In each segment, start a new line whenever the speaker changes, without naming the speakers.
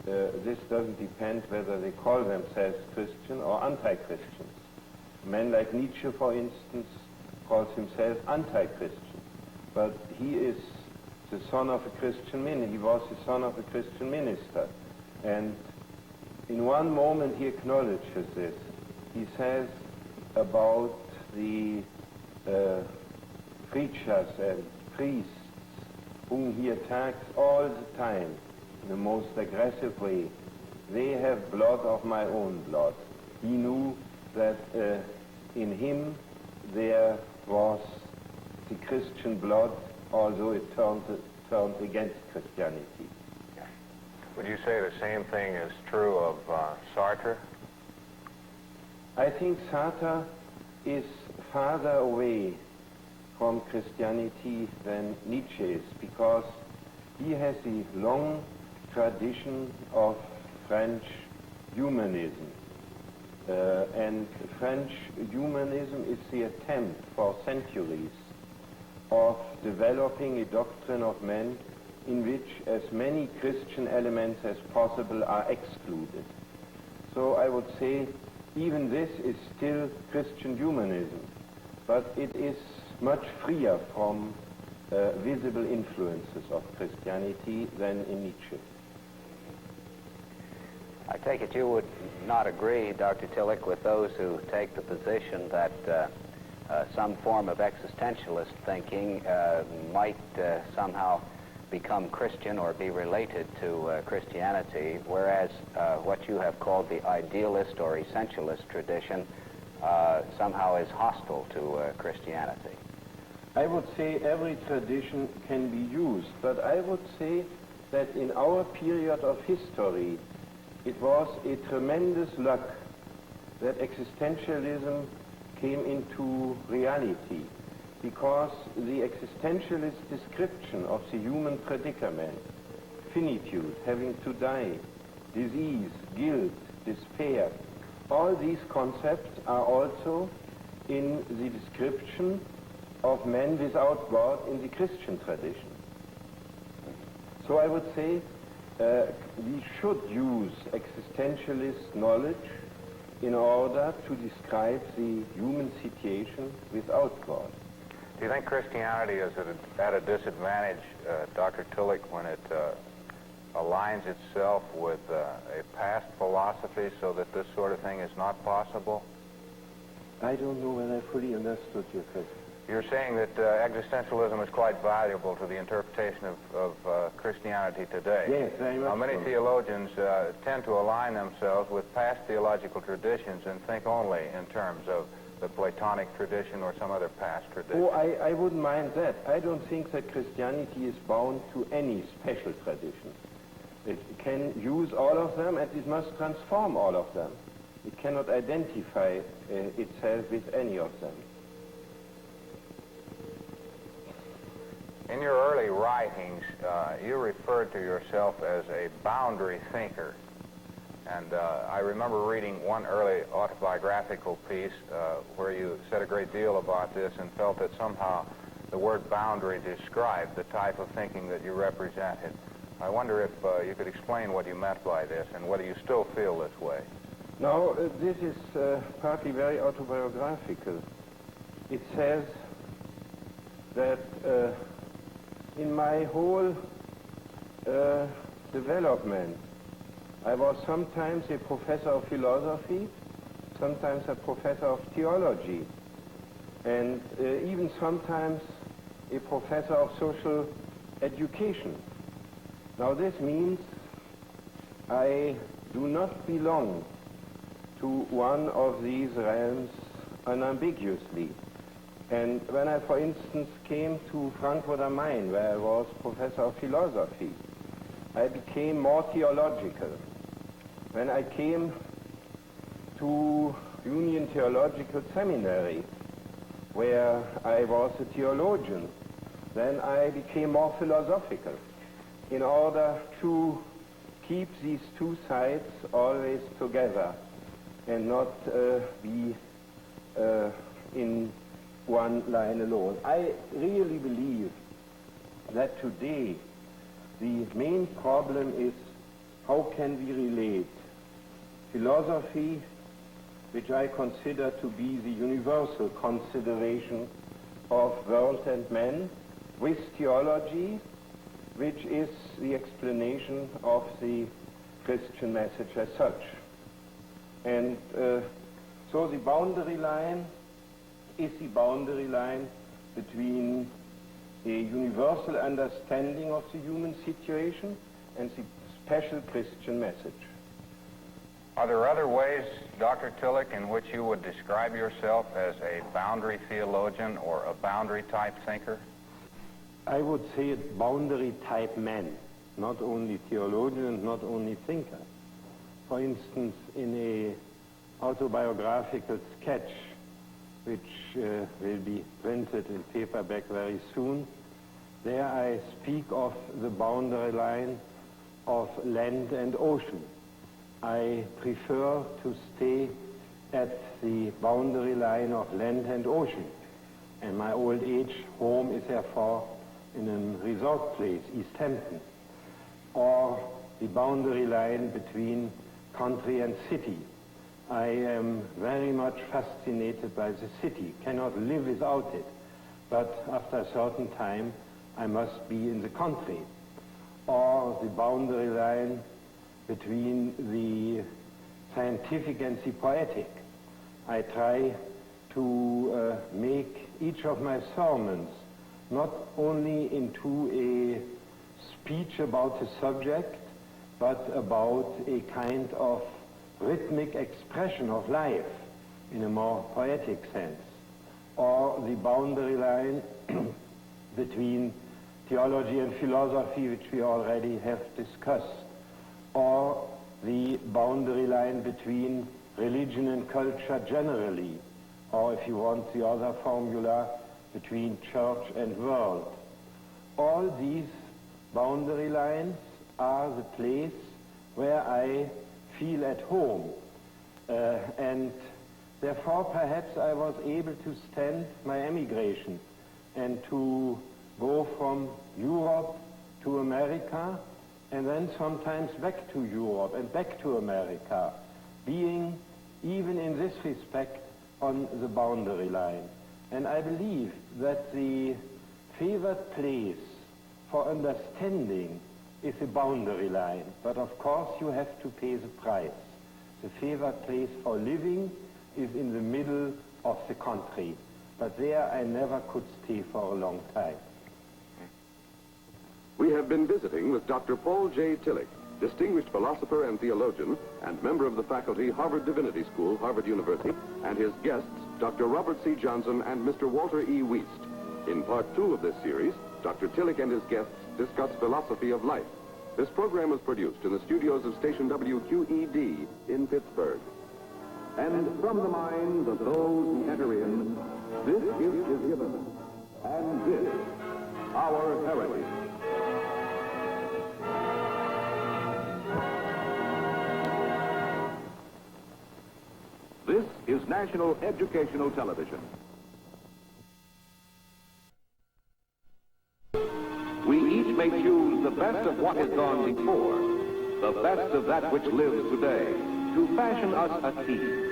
this doesn't depend whether they call themselves Christian or anti-Christians. A man like Nietzsche, for instance, calls himself anti-Christian, but he is the son of a Christian minister. He was the son of a Christian minister, and in one moment he acknowledges this. He says about the preachers and priests whom he attacks all the time in the most aggressive way, they have blood of my own blood. He knew that in him there was the Christian blood, although it turned against Christianity.
Would you say the same thing is true of Sartre?
I think Sartre is farther away from Christianity than Nietzsche is, because he has a long tradition of French humanism. And French humanism is the attempt for centuries of developing a doctrine of man in which as many Christian elements as possible are excluded. So I would say even this is still Christian humanism, but it is much freer from visible influences of Christianity than in Nietzsche.
I take it you would not agree, Dr. Tillich, with those who take the position that some form of existentialist thinking might somehow become Christian or be related to Christianity, whereas what you have called the idealist or essentialist tradition somehow is hostile to Christianity.
I would say every tradition can be used, but I would say that in our period of history, it was a tremendous luck that existentialism came into reality, because the existentialist description of the human predicament, finitude, having to die, disease, guilt, despair, all these concepts are also in the description of man without God in the Christian tradition. So I would say we should use existentialist knowledge in order to describe the human situation without God.
Do you think Christianity is at a disadvantage, Dr. Tillich, when it aligns itself with a past philosophy so that this sort of thing is not possible?
I don't know whether I fully understood your question.
You're saying that existentialism is quite valuable to the interpretation of Christianity today.
Yes, very much.
Now, many
so.
theologians tend to align themselves with past theological traditions and think only in terms of the Platonic tradition or some other past tradition.
Oh, I wouldn't mind that. I don't think that Christianity is bound to any special tradition. It can use all of them, and it must transform all of them. It cannot identify itself with any of them.
In your early writings, you referred to yourself as a boundary thinker. And I remember reading one early autobiographical piece where you said a great deal about this and felt that somehow the word boundary described the type of thinking that you represented. I wonder if you could explain what you meant by this and whether you still feel this way.
Now, this is partly very autobiographical. It says that in my whole development, I was sometimes a professor of philosophy, sometimes a professor of theology, and even sometimes a professor of social education. Now this means I do not belong to one of these realms unambiguously. And when I, for instance, came to Frankfurt am Main, where I was professor of philosophy, I became more theological. When I came to Union Theological Seminary, where I was a theologian, then I became more philosophical in order to keep these two sides always together and not be in one line alone. I really believe that today the main problem is how can we relate philosophy, which I consider to be the universal consideration of world and man, with theology, which is the explanation of the Christian message as such. And so the boundary line is the boundary line between a universal understanding of the human situation and the special Christian message.
Are there other ways, Dr. Tillich, in which you would describe yourself as a boundary theologian or a boundary type thinker?
I would say a boundary type man, not only theologian and not only thinker. For instance, in a autobiographical sketch, which will be printed in paperback very soon, there I speak of the boundary line of land and ocean. I prefer to stay at the boundary line of land and ocean. And my old age home is therefore in a resort place, East Hampton, or the boundary line between country and city. I am very much fascinated by the city, cannot live without it, but after a certain time I must be in the country. Or the boundary line between the scientific and the poetic. I try to make each of my sermons not only into a speech about the subject, but about a kind of rhythmic expression of life in a more poetic sense. Or the boundary line between theology and philosophy, which we already have discussed. Or the boundary line between religion and culture generally, or if you want the other formula, between church and world. All these boundary lines are the place where I feel at home, and therefore perhaps I was able to stand my emigration and to go from Europe to America, and then sometimes back to Europe and back to America, being even in this respect on the boundary line. And I believe that the favored place for understanding is a boundary line, but of course you have to pay the price. The favored place for living is in the middle of the country, but there I never could stay for a long time.
We have been visiting with Dr. Paul J. Tillich, distinguished philosopher and theologian and member of the faculty, Harvard Divinity School, Harvard University, and his guests, Dr. Robert C. Johnson and Mr. Walter E. Wiest. In part 2 of this series, Dr. Tillich and his guests discuss philosophy of life. This program was produced in the studios of station WQED in Pittsburgh. And from the minds of those who enter in, this gift is given, and this, our heritage. This is National Educational Television. We each may choose the best of what has gone before, the best of that which lives today, to fashion us a team.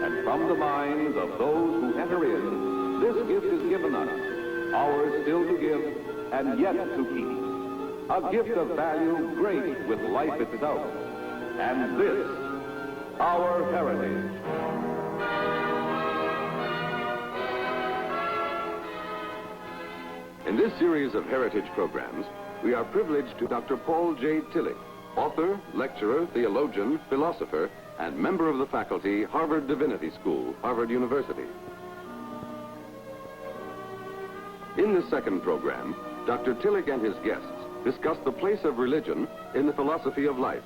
And from the minds of those who enter in, this gift is given us, ours still to give and yet to keep. A gift of value great with life itself. And this, our heritage. In this series of heritage programs, we are privileged to Dr. Paul J. Tillich, author, lecturer, theologian, philosopher, and member of the faculty, Harvard Divinity School, Harvard University. In the second program, Dr. Tillich and his guests discuss the place of religion in the philosophy of life.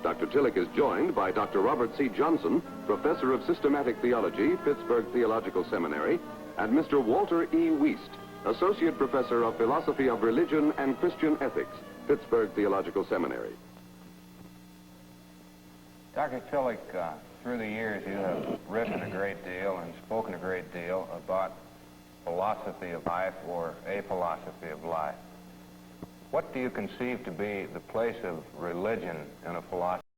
Dr. Tillich is joined by Dr. Robert C. Johnson, professor of systematic theology, Pittsburgh Theological Seminary, and Mr. Walter E. Wiest, associate professor of philosophy of religion and Christian ethics, Pittsburgh Theological Seminary.
Dr. Tillich, through the years you have written a great deal and spoken a great deal about philosophy of life or a philosophy of life. What do you conceive to be the place of religion in a philosophy?